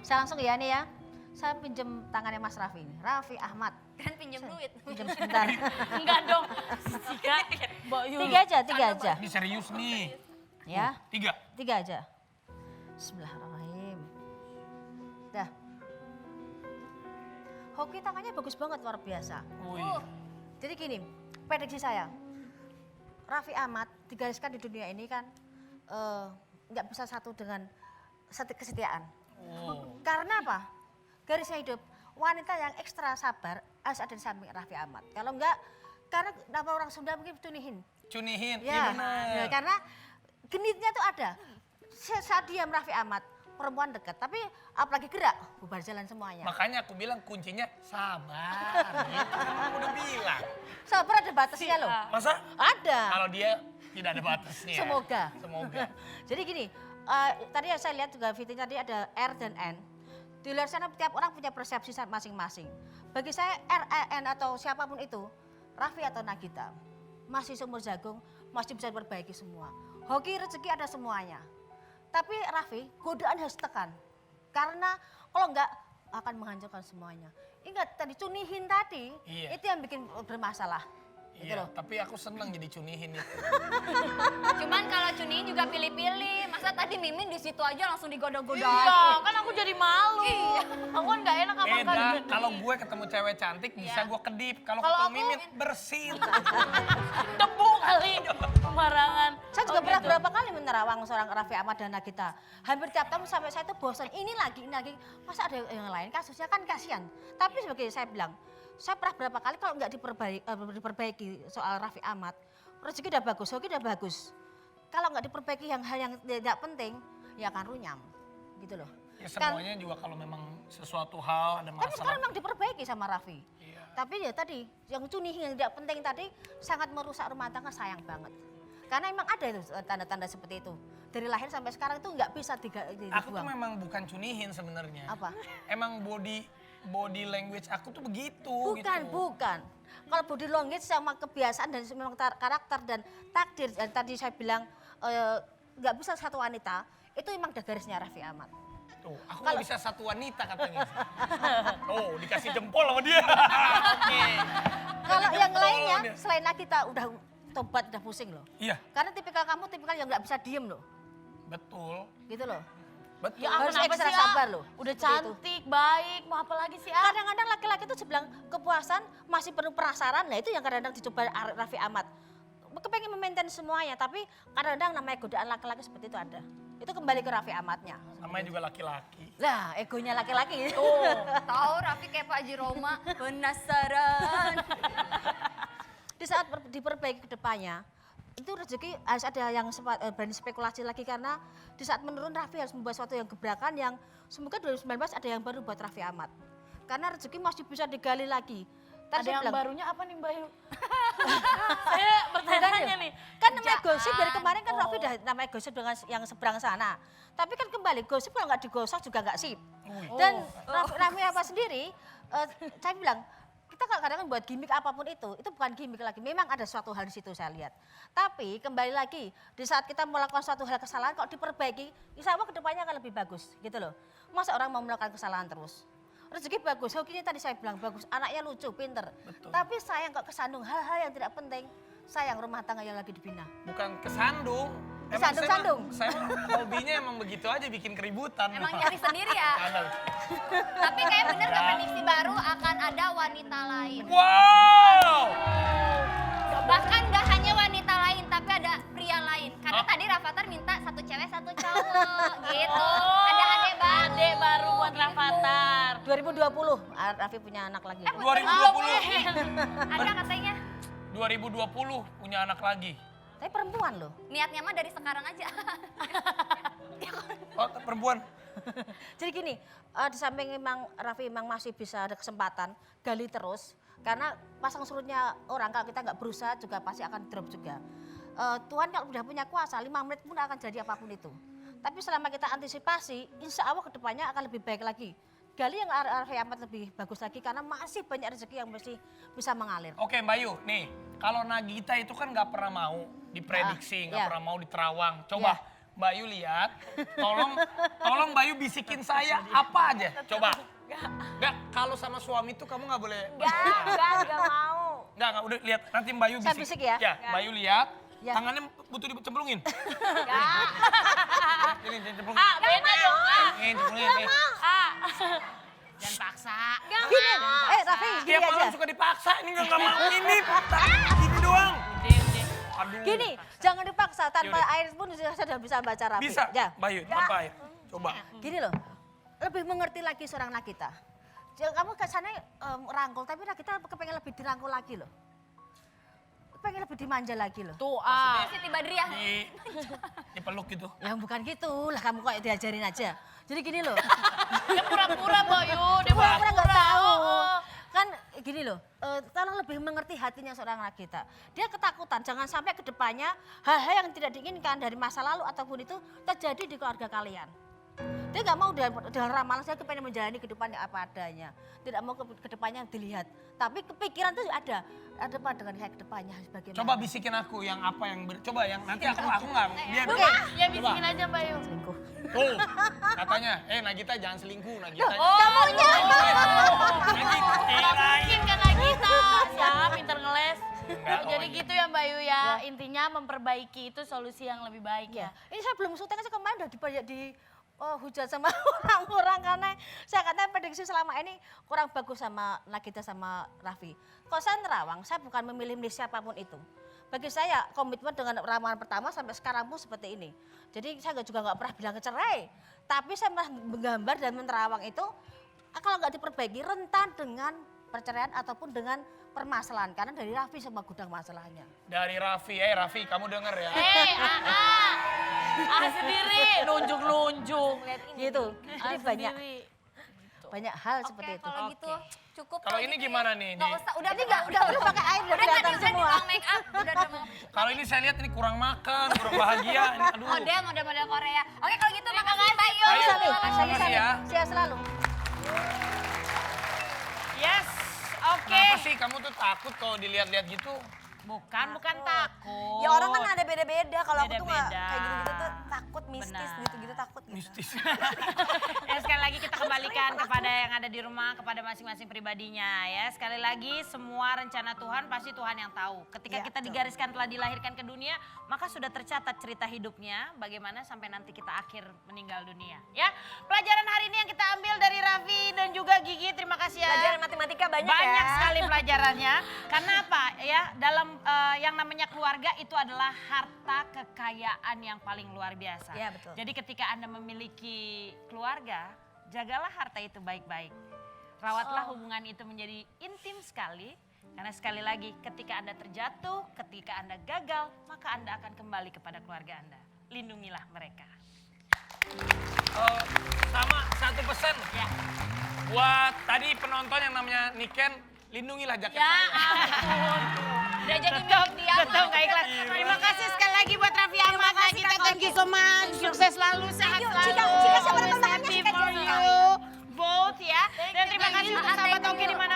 Saya langsung ya nih ya. Saya pinjem tangannya Mas Raffi ini. Raffi Ahmad. Kan pinjem duit. Pinjem sebentar. Enggak dong. Tiga, Mbak Yul. Tiga aja. Ini serius nih. Ya, 3. 3 aja. Bismillahirrahmanirrahim. Dah. Hoki tangannya bagus banget, luar biasa. Oh iya. Jadi gini, prediksi saya. Raffi Ahmad digariskan di dunia ini kan nggak bisa satu dengan kesetiaan. Oh. Karena apa? Garisnya hidup, wanita yang ekstra sabar harus ada di samping Raffi Ahmad. Kalau enggak, karena nama orang Sunda mungkin cunihin. Cunihin, Ya, iya benar. ya, karena genitnya tuh ada. Saat diam Raffi Ahmad, perempuan dekat. Tapi apalagi gerak, bubar jalan semuanya. Makanya aku bilang kuncinya sabar. Gitu kan aku udah bilang. Sabar ada batasnya loh. Masa? Ada. Kalau dia tidak ada batasnya. Semoga. Semoga. Jadi gini, tadi saya lihat juga videonya tadi ada R dan N. Di luar sana tiap orang punya persepsi masing-masing. Bagi saya R, N atau siapapun itu, Raffi atau Nagita, masih seumur jagung, masih bisa diperbaiki semua. Hoki rezeki ada semuanya. Tapi Raffi, godaan harus tekan. Karena kalau enggak akan menghancurkan semuanya. Ingat tadi cunihin tadi, Iya. itu yang bikin bermasalah. Gitu Iya, loh. tapi aku seneng jadi cunihin itu. Cuman kalau cuniin juga pilih-pilih. Masa tadi Mimin di situ aja langsung digodok-godok. Iya, kan aku jadi malu. Aku kan gak enak apa Beda, kalau gue ketemu cewek cantik bisa gue kedip. Kalau Kalau ketemu aku- Mimin bersin. debu kali. Sembarangan. Saya juga Oh, pernah gitu. berapa kali menerawang seorang Raffi Ahmad dan Nagita. Hampir tiap tahun sampai saya itu bosan. Ini lagi. Masa ada yang lain? Kasusnya kan kasihan. Tapi sebagai saya bilang, saya pernah berapa kali kalau nggak diperbaiki soal Raffi Ahmad, rezeki udah bagus, hoki udah bagus. Kalau nggak diperbaiki hal yang tidak penting, ya akan runyam. Gitu loh. Ya semuanya juga kalau memang sesuatu hal ada Tapi sekarang masalah. memang diperbaiki sama Raffi. Iya. Tapi ya tadi, yang cunihin yang tidak penting tadi sangat merusak rumah tangga, sayang banget. Karena emang ada itu tanda-tanda seperti itu. Dari lahir sampai sekarang itu nggak bisa dibuang. Aku tuh memang bukan cunihin sebenarnya. Apa? Emang body language aku tuh begitu Bukan, gitu. bukan. Kalau body language sama kebiasaan dan memang karakter dan takdir, dan tadi saya bilang nggak bisa satu wanita, itu emang udah garisnya Raffi Ahmad. Tuh, aku Kalau- nggak bisa satu wanita katanya. Oh, dikasih jempol sama dia. Oke. Kalau yang Jempol lainnya, dia. selain kita udah tobat, udah pusing loh. Iya, Karena tipikal kamu tipikal yang nggak bisa diem loh, betul. gitu loh. Betul. Ya Harus ampun, apa ekstra sih, sabar Ah? loh. Udah Seperti itu. cantik, baik, mau apa lagi sih, Ah? Kadang-kadang laki-laki itu sebilang kepuasan masih penuh penasaran, nah itu yang kadang-kadang dicoba Raffi Ahmad. Kepengen memaintain semuanya, tapi kadang-kadang namanya godaan laki-laki seperti itu ada. Itu kembali ke Raffi Ahmadnya. Namanya juga laki-laki. Lah, egonya laki-laki. Tahu Raffi kayak Pak Haji Roma, penasaran. Di saat diperbaiki ke depannya, itu rezeki harus ada yang berani spekulasi lagi karena di saat menurun Raffi harus membuat sesuatu yang gebrakan yang semoga 2019 ada yang baru buat Raffi Ahmad. Karena rezeki masih bisa digali lagi. Tadi Ada saya yang bilang, barunya apa nih Mbak Yu? Saya bertanya nih. kan namanya Kerjaan. gosip dari kemarin kan Raffi udah namanya gosip dengan yang seberang sana. Tapi kan kembali gosip kalau nggak digosok juga nggak sip. Dan Raffi apa sendiri, saya bilang kita kadang-kadang buat gimmick apapun itu bukan gimmick lagi. Memang ada suatu hal di situ saya lihat. Tapi kembali lagi di saat kita melakukan suatu hal kesalahan kalau diperbaiki, insya Allah kedepannya akan lebih bagus gitu loh. Masa orang mau melakukan kesalahan terus? Rezeki bagus, hokinya tadi saya bilang bagus, anaknya lucu, pinter. Betul. Tapi sayang kok kesandung hal-hal yang tidak penting. Sayang rumah tangga yang lagi dibina. Bukan kesandung. Kesandung-sandung. Saya mah hobinya emang begitu aja bikin keributan. Emang nyari sendiri ya. Ada. Tapi kayak bener gak prediksi baru akan ada wanita lain. Wow! Bahkan gak hanya wanita lain, tapi ada pria lain. Karena tadi Rafathar minta satu cewek satu cowok gitu. Ada adek baru. Adek baru buat Rafathar. 2020 Raffi punya anak lagi. 2020. Ada katanya. 2020 punya anak lagi. Tapi perempuan loh. Niatnya mah dari sekarang aja. Oh, perempuan. Jadi gini, di samping memang Raffi memang masih bisa ada kesempatan gali terus. Karena pasang surutnya orang kalau kita nggak berusaha juga pasti akan drop juga. Tuhan kalau udah punya kuasa 5 menit pun akan jadi apapun itu. Tapi selama kita antisipasi, insya Allah kedepannya akan lebih baik lagi. Gali yang Raffi Ahmad lebih bagus lagi karena masih banyak rezeki yang masih bisa mengalir. Oke Mbak Yu, nih kalau Nagita itu kan nggak pernah mau diprediksi, nggak iya. pernah mau diterawang. Coba Bayu lihat, tolong Bayu bisikin saya apa aja, coba. Enggak, kalau sama suami tuh kamu nggak boleh. Enggak mau. Enggak, udah lihat nanti Bayu Saya bisik. bisik ya? Ya, Bayu lihat, Ya. tangannya butuh dicemplungin. Ini dicemplungin. Ah, beda dong, ah. Ini cemplungin. Nih. Ah. Jangan paksa. Gini, Raffi, gini Tiap malam aja. suka dipaksa, ini nggak mau ini. Gini doang. Udah. Aduh. Gini, jangan dipaksa. Tanpa Yaudah. air pun sudah bisa baca Raffi. Bisa, Ya. Bayu, tanpa air. Coba. Gini loh, lebih mengerti lagi seorang Nagita. Jadi kamu kesannya rangkul, tapi Nagita kepengen lebih dirangkul lagi loh. Pengen lebih dimanja lagi loh. Tuh, ah. Siti Badriah. Dipeluk gitu. Ya bukan gitu, lah kamu kok diajarin aja. Jadi gini loh, Dia pura-pura, Bayu. Dia pura-pura nggak tahu. Oh. Kan gini loh, tolong lebih mengerti hatinya seorang Nagita. Dia ketakutan, jangan sampai ke depannya hal-hal yang tidak diinginkan dari masa lalu ataupun itu terjadi di keluarga kalian. Dia nggak mau dengan ramalan saya kepengen menjalani kehidupan yang apa adanya. Tidak mau ke depannya dilihat. Tapi kepikiran tuh ada apa dengan kayak ke depannya bagaimana. Coba bisikin aku yang apa yang coba yang nanti aku nggak biar. Oke. Ya bisikin aja, Bayu. Selingkuh. Tuh, katanya, Nagita jangan selingkuh, Nagita. Kamunya. Nagita, Mungkin karena kita. Ya, pinter ngeles. Enggak, oh Jadi iya. gitu ya, Bayu ya. Intinya memperbaiki itu solusi yang lebih baik ya. Ini saya belum syuting aja kemarin udah hujat sama orang-orang karena saya katanya prediksi selama ini kurang bagus sama Nagita sama Raffi. Kalau saya nerawang, saya bukan memilih siapapun itu. Bagi saya komitmen dengan ramalan pertama sampai sekarang pun seperti ini. Jadi saya juga nggak pernah bilang cerai. Tapi saya pernah menggambar dan menerawang itu kalau nggak diperbaiki rentan dengan perceraian ataupun dengan permasalahan. Karena dari Raffi semua gudang masalahnya. Dari Raffi, Raffi kamu denger ya. Sendiri nunjuk-nunjuk. Gitu. Jadi banyak Sendiri. hal seperti itu. Kalau gitu cukup. Kalau ini gitu gimana nih? Nggak usah, udah Udah pakai air udah kelihatan semua. Udah make up, udah Kalau ini saya lihat ini kurang makan, kurang bahagia. Ini, aduh. model Korea. Oke kalau gitu makasih Bayu. Ayo. Sami, Makasih Sami, ya. sehat selalu. Yes, oke. Kenapa sih kamu tuh takut kalau dilihat-lihat gitu? Bukan takut. Ya orang kan ada beda-beda. Kalau aku tuh nggak Beda-beda. kayak gitu-gitu tuh takut mistis Benar. gitu-gitu takut gitu. Mistis. Ya sekali lagi kita kembalikan kepada yang ada di rumah, kepada masing-masing pribadinya ya. Sekali lagi semua rencana Tuhan pasti Tuhan yang tahu. Ketika Ya, kita digariskan telah dilahirkan ke dunia, maka sudah tercatat cerita hidupnya bagaimana sampai nanti kita akhir meninggal dunia. Ya, pelajaran hari ini yang kita ambil dari Raffi dan juga Gigi, terima kasih ya. Pelajaran matematika banyak Banyak ya. sekali pelajarannya. Karena apa ya, dalam yang namanya keluarga itu adalah harta kekayaan yang paling luar biasa. Iya, betul. Jadi ketika Anda memiliki keluarga, jagalah harta itu baik-baik. Rawatlah hubungan itu menjadi intim sekali. Karena sekali lagi ketika Anda terjatuh, ketika Anda gagal, maka Anda akan kembali kepada keluarga Anda. Lindungilah mereka. Sama satu pesan Ya. buat tadi penonton yang namanya Niken, lindungilah jaket Ya saya. ampun. Udah jadi Tetap, milik dia. tetap gak ikhlas. Terima kasih sekali lagi buat Raffi Ahmad. Kita thank you so much. Sukses selalu, sehat you. selalu. Jika siapa Always namanya, happy Jika for Jika. you. Both ya. Dan terima kasih untuk sahabat Oke dimana